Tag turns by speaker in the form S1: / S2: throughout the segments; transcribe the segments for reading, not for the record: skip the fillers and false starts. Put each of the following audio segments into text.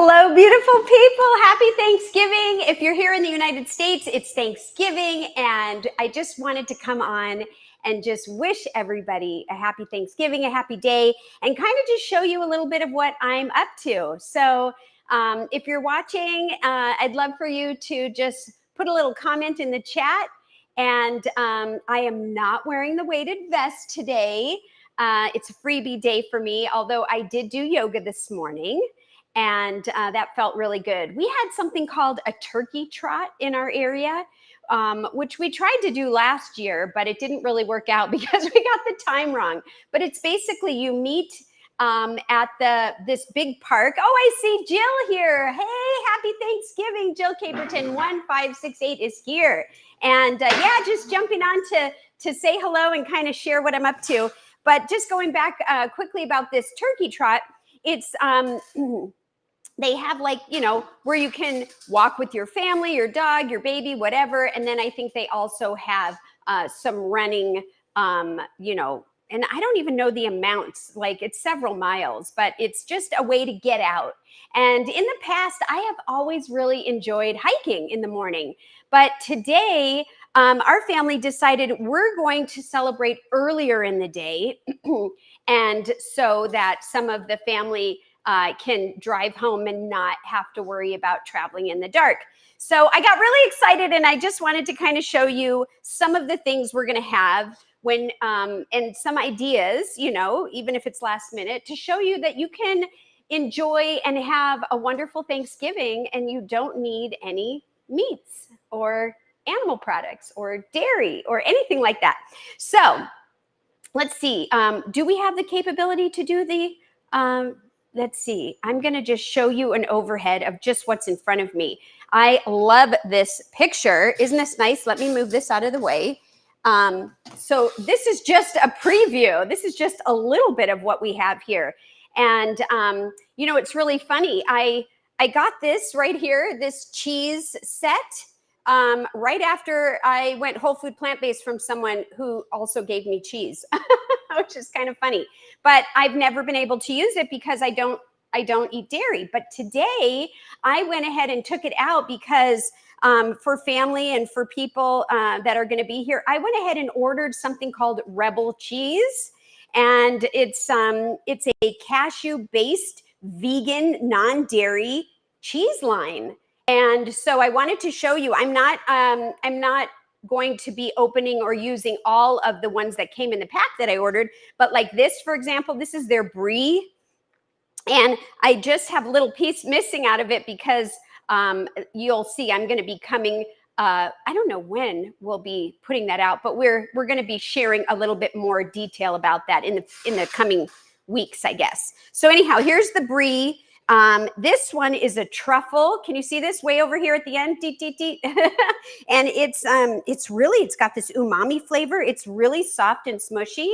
S1: Hello, beautiful people. Happy Thanksgiving. If you're here in the United States, it's Thanksgiving, and I just wanted to come on and just wish everybody a happy Thanksgiving, a happy day, and kind of just show you a little bit of what I'm up to. So if you're watching, I'd love for you to just put a little comment in the chat. And I am not wearing the weighted vest today. It's a freebie day for me, although I did do yoga this morning. And that felt really good. We had something called a turkey trot in our area, which we tried to do last year, but it didn't really work out because we got the time wrong. But it's basically you meet at this big park. Oh, I see Jill here. Hey, happy Thanksgiving. Jill Caperton 1568 is here. And yeah, just jumping on to say hello and kind of share what I'm up to. But just going back quickly about this turkey trot, it's they have, like, you know, where you can walk with your family, your dog, your baby, whatever. And then I think they also have some running, you know, and I don't even know the amounts, like it's several miles, but it's just a way to get out. And in the past, I have always really enjoyed hiking in the morning. But today, our family decided we're going to celebrate earlier in the day. And so that some of the family can drive home and not have to worry about traveling in the dark. So I got really excited, and I just wanted to kind of show you some of the things we're going to have when, and some ideas, you know, even if it's last minute, to show you that you can enjoy and have a wonderful Thanksgiving and you don't need any meats or animal products or dairy or anything like that. So let's see. Do we have the capability to do the... let's see, I'm going to just show you an overhead of just what's in front of me. I love this picture. Isn't this nice? Let me move this out of the way. So this is just a preview. This is just a little bit of what we have here. And, you know, it's really funny. I got this right here, this cheese set, right after I went whole food plant-based from someone who also gave me cheese, which is kind of funny. But I've never been able to use it because I don't eat dairy. But today I went ahead and took it out because for family and for people that are going to be here, I went ahead and ordered something called Rebel Cheese. And it's a cashew-based vegan non-dairy cheese line. And so I wanted to show you, I'm not going to be opening or using all of the ones that came in the pack that I ordered, but like this, for example, this is their brie. And I just have a little piece missing out of it because you'll see I'm going to be coming, I don't know when we'll be putting that out, but we're going to be sharing a little bit more detail about that in the coming weeks, I guess. So anyhow, here's the brie. This one is a truffle. Can you see this way over here at the end? Deet, deet, deet. And it's got this umami flavor. It's really soft and smushy.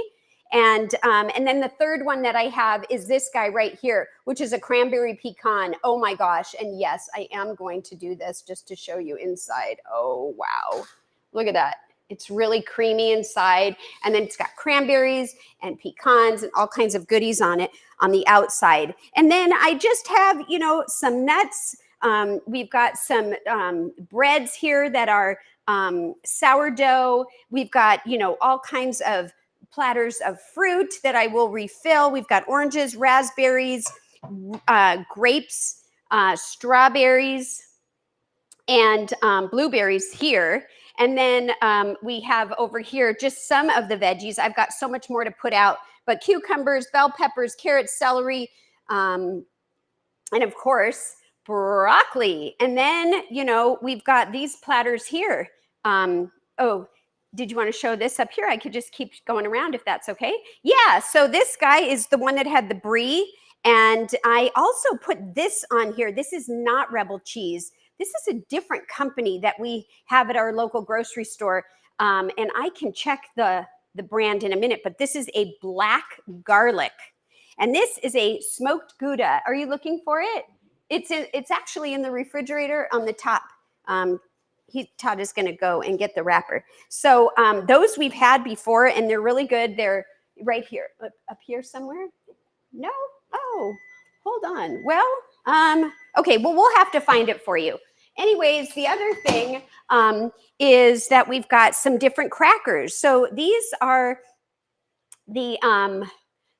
S1: And then the third one that I have is this guy right here, which is a cranberry pecan. Oh my gosh. And yes, I am going to do this just to show you inside. Oh, wow. Look at that. It's really creamy inside. And then it's got cranberries and pecans and all kinds of goodies on it on the outside. And then I just have, you know, some nuts. We've got some breads here that are sourdough. We've got, you know, all kinds of platters of fruit that I will refill. We've got oranges, raspberries, grapes, strawberries, and blueberries here. And then we have over here just some of the veggies. I've got so much more to put out, but cucumbers, bell peppers, carrots, celery, and of course, broccoli. And then, you know, we've got these platters here. Oh, did you want to show this up here? I could just keep going around if that's okay. Yeah, so this guy is the one that had the brie. And I also put this on here. This is not Rebel Cheese. This is a different company that we have at our local grocery store. And I can check the brand in a minute, but this is a black garlic. And this is a smoked Gouda. Are you looking for it? It's actually in the refrigerator on the top. Todd is going to go and get the wrapper. So those we've had before, and they're really good. They're right here, up here somewhere. No? Oh, hold on. Well, Okay, well, we'll have to find it for you. Anyways, the other thing is that we've got some different crackers. So these are the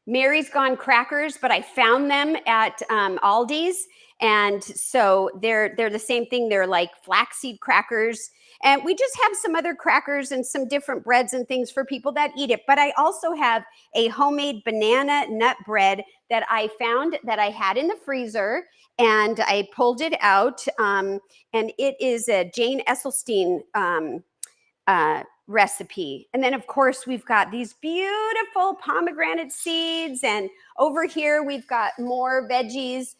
S1: Mary's Gone crackers, but I found them at Aldi's, and so they're the same thing. They're like flaxseed crackers, and we just have some other crackers and some different breads and things for people that eat it. But I also have a homemade banana nut bread that I found that I had in the freezer, and I pulled it out, and it is a Jane Esselstyn recipe. And then of course we've got these beautiful pomegranate seeds, and over here we've got more veggies.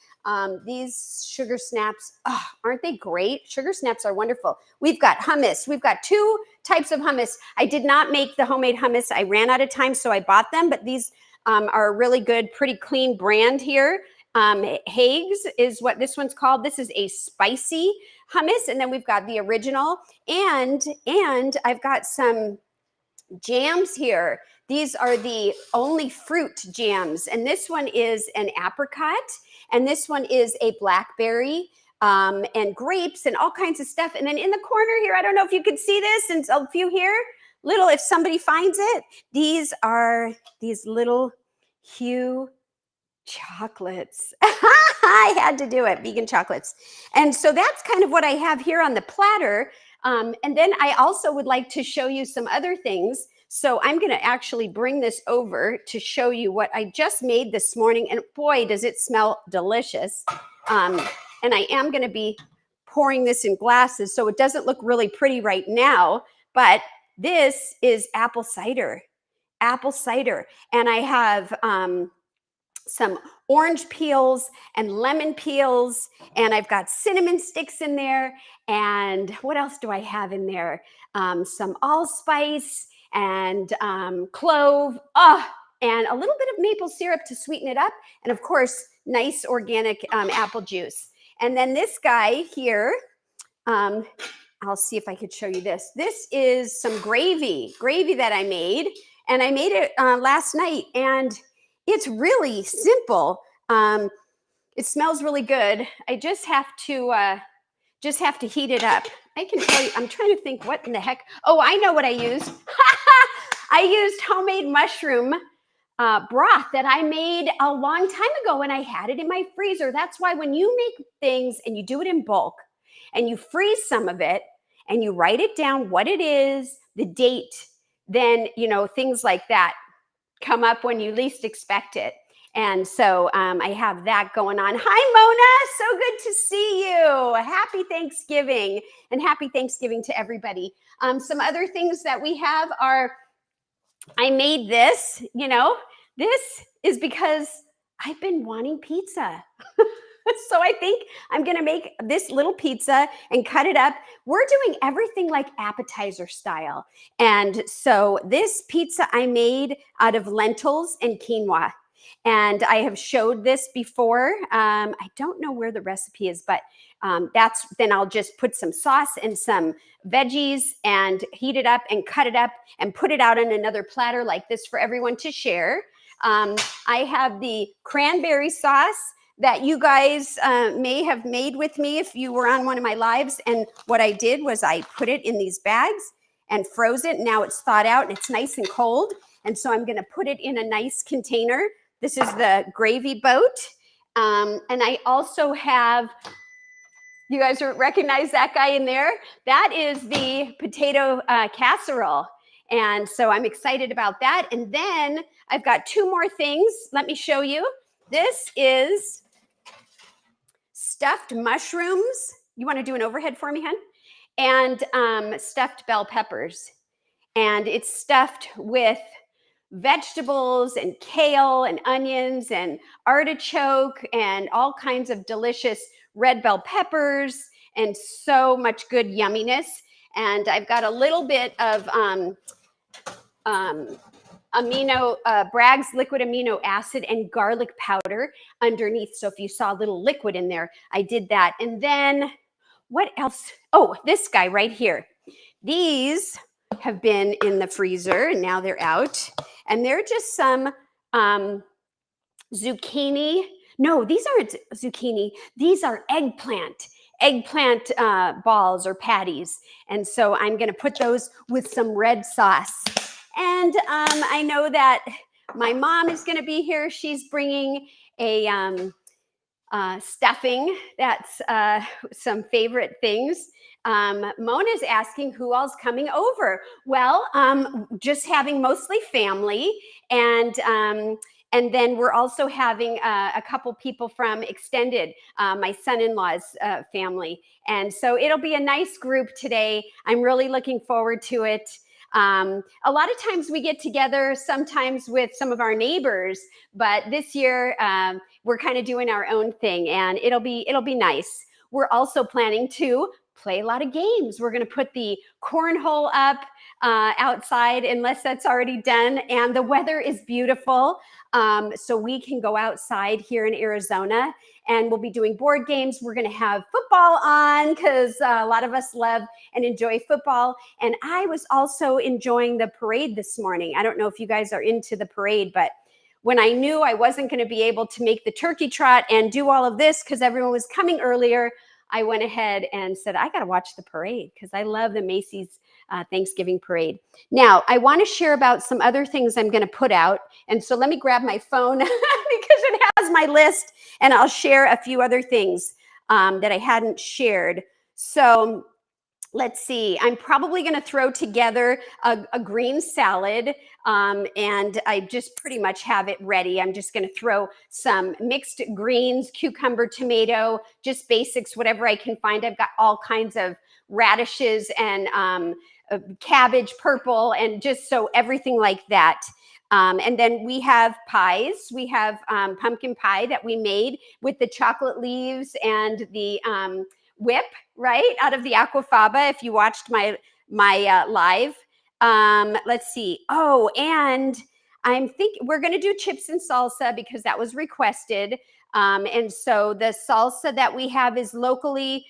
S1: These sugar snaps, oh, aren't they great? Sugar snaps are wonderful. We've got hummus. We've got two types of hummus. I did not make the homemade hummus. I ran out of time, so I bought them, but these are a really good, pretty clean brand here. Haig's is what this one's called. This is a spicy hummus, and then we've got the original, and I've got some jams here. These are the only fruit jams, and this one is an apricot, and this one is a blackberry, and grapes and all kinds of stuff. And then in the corner here, I don't know if you can see this, and a few here, little, if somebody finds it, these are these little Hue chocolates. I had to do it, vegan chocolates. And so that's kind of what I have here on the platter. And then I also would like to show you some other things. So I'm going to actually bring this over to show you what I just made this morning. And boy, does it smell delicious. And I am going to be pouring this in glasses, so it doesn't look really pretty right now. But this is apple cider. Apple cider. And I have some orange peels and lemon peels, and I've got cinnamon sticks in there. And what else do I have in there? Some allspice and clove, and a little bit of maple syrup to sweeten it up, and of course, nice organic apple juice. And then this guy here, I'll see if I could show you this. This is some gravy that I made, and I made it last night, and it's really simple. It smells really good. I just have to heat it up. I can tell you, I'm trying to think what in the heck. Oh, I know what I used. I used homemade mushroom broth that I made a long time ago, and I had it in my freezer. That's why when you make things and you do it in bulk and you freeze some of it and you write it down, what it is, the date, then, you know, things like that come up when you least expect it. And so I have that going on. Hi, Mona. So good to see you. Happy Thanksgiving, and happy Thanksgiving to everybody. Some other things that we have are, I made this, you know, this is because I've been wanting pizza. So I think I'm going to make this little pizza and cut it up. We're doing everything like appetizer style. And so this pizza I made out of lentils and quinoa. And I have showed this before. I don't know where the recipe is, but then I'll just put some sauce and some veggies and heat it up and cut it up and put it out on another platter like this for everyone to share. I have the cranberry sauce that you guys may have made with me if you were on one of my lives. And what I did was I put it in these bags and froze it. Now it's thawed out and it's nice and cold. And so I'm going to put it in a nice container. This is the gravy boat. And I also have, you guys recognize that guy in there? That is the potato casserole. And so I'm excited about that. And then I've got two more things. Let me show you. This is stuffed mushrooms. You want to do an overhead for me, hun? And stuffed bell peppers. And it's stuffed with vegetables and kale and onions and artichoke and all kinds of delicious red bell peppers and so much good yumminess. And I've got a little bit of Bragg's liquid amino acid and garlic powder underneath. So if you saw a little liquid in there, I did that. And then what else? Oh, this guy right here. These have been in the freezer and now they're out. And they're just some zucchini No, these aren't zucchini. These are eggplant balls or patties. And so I'm going to put those with some red sauce. And I know that my mom is going to be here. She's bringing a stuffing. That's some favorite things. Mona's asking who all's coming over. Well, just having mostly family, and then we're also having a couple people from extended, my son-in-law's family, and so it'll be a nice group today. I'm really looking forward to it. A lot of times we get together sometimes with some of our neighbors, but this year we're kind of doing our own thing, and it'll be nice. We're also planning to play a lot of games. We're going to put the cornhole up outside, unless that's already done, and the weather is beautiful, so we can go outside here in Arizona, and we'll be doing board games. We're going to have football on because a lot of us love and enjoy football. And I was also enjoying the parade this morning. I don't know if you guys are into the parade, but when I knew I wasn't going to be able to make the turkey trot and do all of this because everyone was coming earlier, I went ahead and said, I got to watch the parade because I love the Macy's Thanksgiving parade. Now, I want to share about some other things I'm going to put out. And so let me grab my phone because it has my list, and I'll share a few other things that I hadn't shared. So let's see, I'm probably going to throw together a green salad, and I just pretty much have it ready. I'm just going to throw some mixed greens, cucumber, tomato, just basics, whatever I can find. I've got all kinds of radishes and cabbage, purple, and just so everything like that. And then we have pies. We have pumpkin pie that we made with the chocolate leaves and the whip, right, out of the aquafaba, if you watched my live. Let's see. Oh, and I'm thinking we're going to do chips and salsa because that was requested. And so the salsa that we have is locally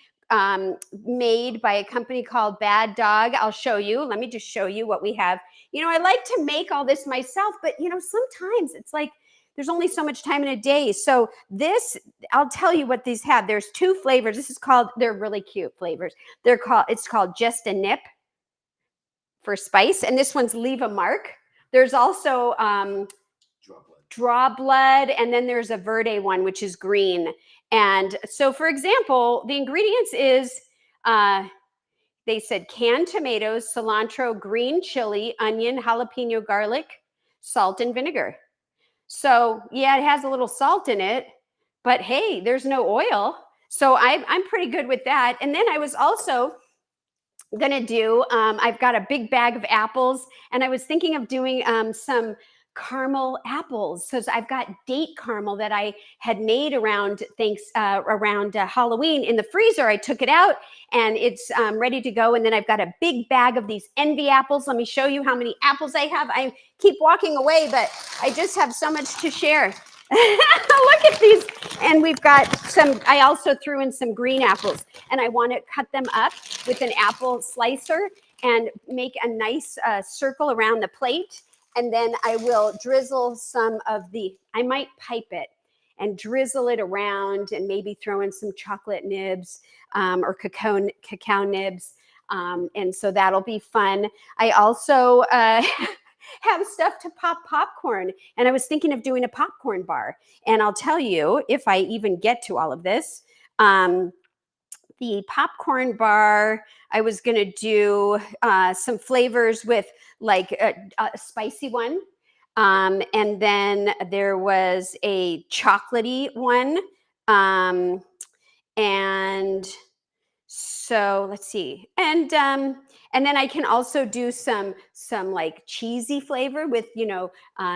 S1: made by a company called Bad Dog. I'll show you. Let me just show you what we have. You know, I like to make all this myself, but you know, sometimes it's like there's only so much time in a day. So this, I'll tell you what these have. There's two flavors. This is called, they're really cute flavors. It's called Just a Nip for spice. And this one's Leave a Mark. There's also Draw Blood. And then there's a Verde one, which is green. And so for example, the ingredients is, they said canned tomatoes, cilantro, green chili, onion, jalapeno, garlic, salt, and vinegar. So yeah, it has a little salt in it, but hey, there's no oil. So I'm pretty good with that. And then I was also gonna do, I've got a big bag of apples, and I was thinking of doing some caramel apples. So I've got date caramel that I had made around Halloween in the freezer. I took it out and it's ready to go. And then I've got a big bag of these envy apples. Let me show you how many apples I have. I keep walking away, but I just have so much to share. Look at these. And we've got some, I also threw in some green apples, and I want to cut them up with an apple slicer and make a nice circle around the plate. And then I will drizzle some of I might pipe it and drizzle it around and maybe throw in some chocolate nibs or cacao nibs. And so that'll be fun. I also have stuff to pop popcorn. And I was thinking of doing a popcorn bar. And I'll tell you, if I even get to all of this, the popcorn bar, I was going to do some flavors with like a spicy one. And then there was a chocolatey one. And so let's see. And then I can also do some like cheesy flavor with, you know,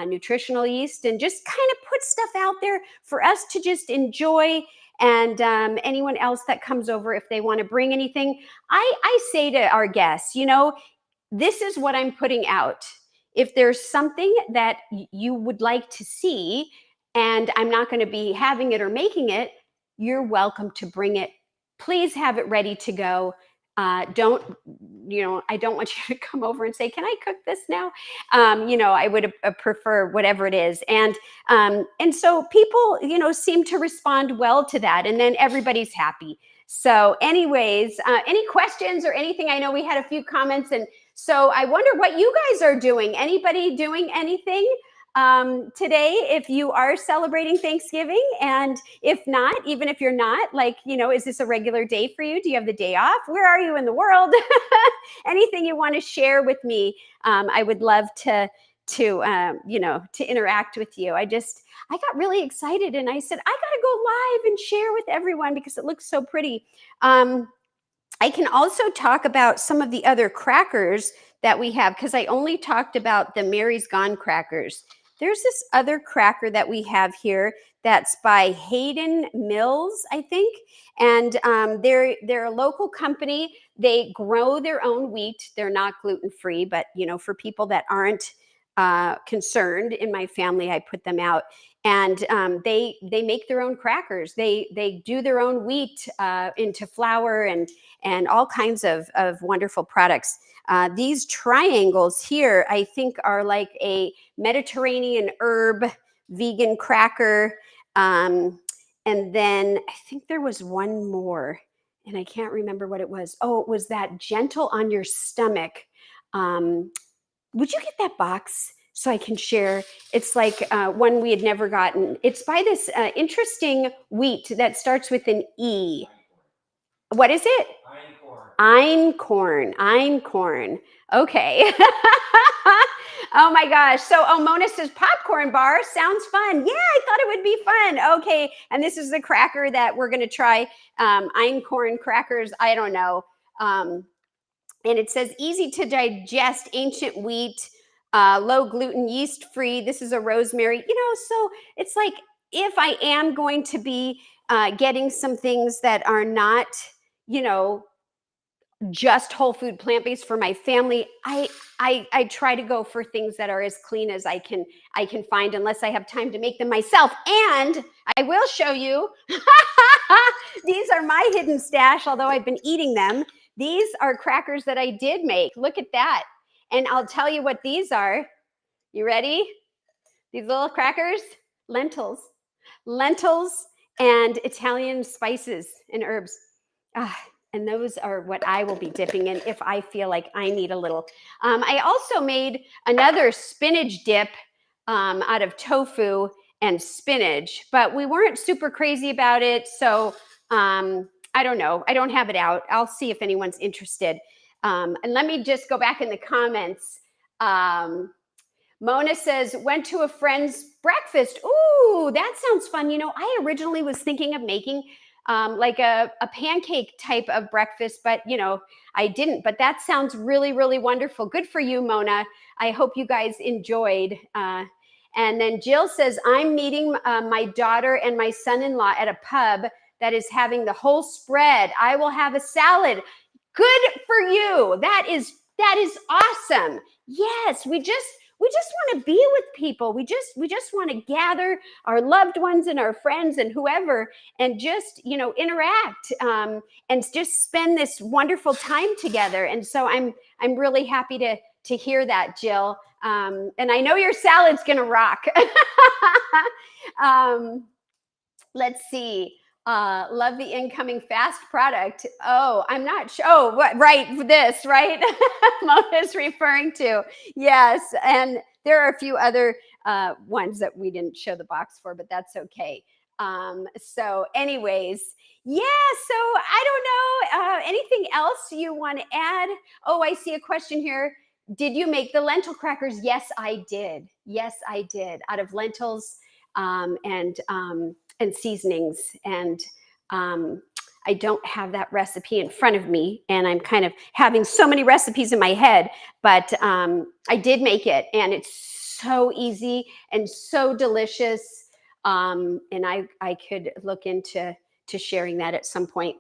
S1: nutritional yeast, and just kind of put stuff out there for us to just enjoy. And anyone else that comes over, if they want to bring anything, I say to our guests, you know, this is what I'm putting out. If there's something that you would like to see, and I'm not going to be having it or making it, you're welcome to bring it. Please have it ready to go. Don't, I don't want you to come over and say, can I cook this now? I would prefer whatever it is. And so people, seem to respond well to that. And then everybody's happy. So anyways, any questions or anything? I know we had a few comments. And so I wonder what you guys are doing. Anybody doing anything today, if you are celebrating Thanksgiving? And if not, even if you're not, like, is this a regular day for you? Do you have the day off? Where are you in the world? Anything you want to share with me? I would love to interact with you. I got really excited and I said, I got to go live and share with everyone because it looks so pretty. I can also talk about some of the other crackers that we have because I only talked about the Mary's Gone crackers. There's this other cracker that we have here that's by Hayden Mills, I think. And they're a local company. They grow their own wheat. They're not gluten-free, but for people that aren't concerned in my family, I put them out. And they make their own crackers. They do their own wheat into flour and all kinds of wonderful products. These triangles here, I think, are like a Mediterranean herb vegan cracker. And then I think there was one more, and I can't remember what it was. Oh, it was that gentle on your stomach. Would you get that box so I can share? It's like one we had never gotten. It's by this interesting wheat that starts with an E. What is it? Einkorn. Einkorn. Okay. Oh my gosh. So, Mona says popcorn bar sounds fun. Yeah, I thought it would be fun. Okay. And this is the cracker that we're going to try. Einkorn crackers. I don't know. And it says easy to digest, ancient wheat, low gluten, yeast free. This is a rosemary, so it's like if I am going to be getting some things that are not, just whole food plant-based for my family, I try to go for things that are as clean as I can find, unless I have time to make them myself. And I will show you. These are my hidden stash, although I've been eating them. These are crackers that I did make. Look at that. And I'll tell you what these are. You ready? These little crackers, lentils and Italian spices and herbs. And those are what I will be dipping in if I feel like I need a little. I also made another spinach dip out of tofu and spinach, but we weren't super crazy about it. So I don't know. I don't have it out. I'll see if anyone's interested. And let me just go back in the comments. Mona says, went to a friend's breakfast. Ooh, that sounds fun. I originally was thinking of making like a pancake type of breakfast, but I didn't. But that sounds really, really wonderful. Good for you, Mona. I hope you guys enjoyed. And then Jill says, I'm meeting my daughter and my son-in-law at a pub that is having the whole spread. I will have a salad. Good for you. That is awesome. Yes, we just want to be with people. We just want to gather our loved ones and our friends and whoever, and just interact and just spend this wonderful time together. And so I'm really happy to hear that, Jill. And I know your salad's gonna rock. Let's see. Love the incoming fast product. Oh, I'm not sure. Oh, what, right. This, right? Mona's referring to. Yes. And there are a few other ones that we didn't show the box for, but that's okay. So anyways, yeah, so I don't know. Anything else you want to add? Oh, I see a question here. Did you make the lentil crackers? Yes, I did. Yes, I did. Out of lentils and seasonings. And I don't have that recipe in front of me, and I'm kind of having so many recipes in my head, but I did make it, and it's so easy and so delicious. And I could look into sharing that at some point.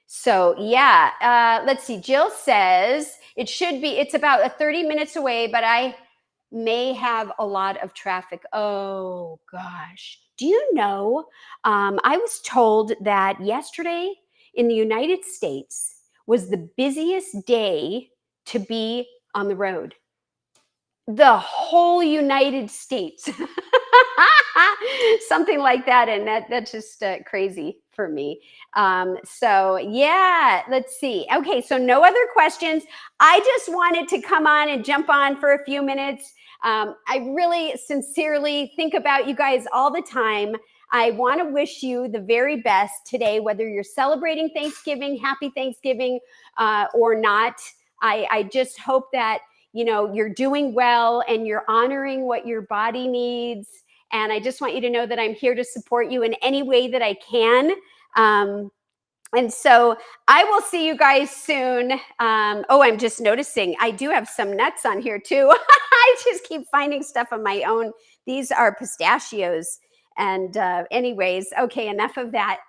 S1: So yeah, let's see. Jill says it's about 30 minutes away, but I may have a lot of traffic. Oh gosh. Do you know, I was told that yesterday in the United States, was the busiest day to be on the road? The whole United States. Something like that, and that's just crazy for me. So yeah, let's see. Okay, so no other questions. I just wanted to come on and jump on for a few minutes. I really sincerely think about you guys all the time. I want to wish you the very best today, whether you're celebrating Thanksgiving, happy Thanksgiving, or not. I just hope that you're doing well and you're honoring what your body needs. And I just want you to know that I'm here to support you in any way that I can. And so I will see you guys soon. Oh, I'm just noticing I do have some nuts on here too. I just keep finding stuff on my own. These are pistachios. And anyways, okay, enough of that.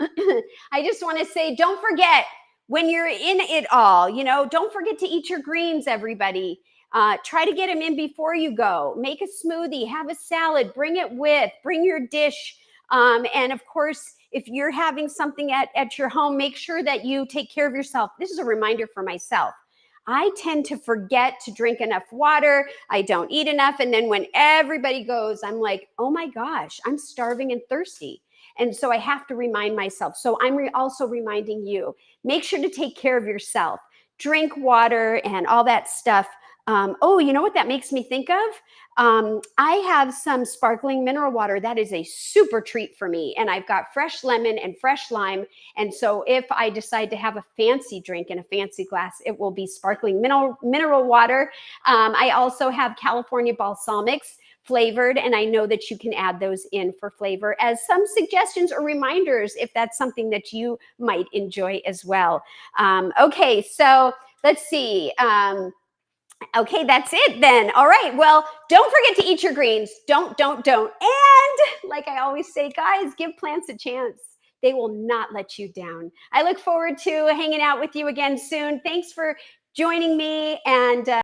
S1: I just want to say, don't forget when you're in it all, don't forget to eat your greens, everybody. Try to get them in before you go. Make a smoothie, have a salad, bring your dish. And of course, if you're having something at your home, make sure that you take care of yourself. This is a reminder for myself. I tend to forget to drink enough water. I don't eat enough. And then when everybody goes, I'm like, oh my gosh, I'm starving and thirsty. And so I have to remind myself. So I'm also reminding you, make sure to take care of yourself. Drink water and all that stuff. Oh, you know what that makes me think of? I have some sparkling mineral water. That is a super treat for me. And I've got fresh lemon and fresh lime. And so if I decide to have a fancy drink in a fancy glass, it will be sparkling mineral water. I also have California balsamics flavored, and I know that you can add those in for flavor as some suggestions or reminders if that's something that you might enjoy as well. Okay, so let's see. Okay, that's it then. All right. Well, don't forget to eat your greens. Don't. And like I always say, guys, give plants a chance. They will not let you down. I look forward to hanging out with you again soon. Thanks for joining me. And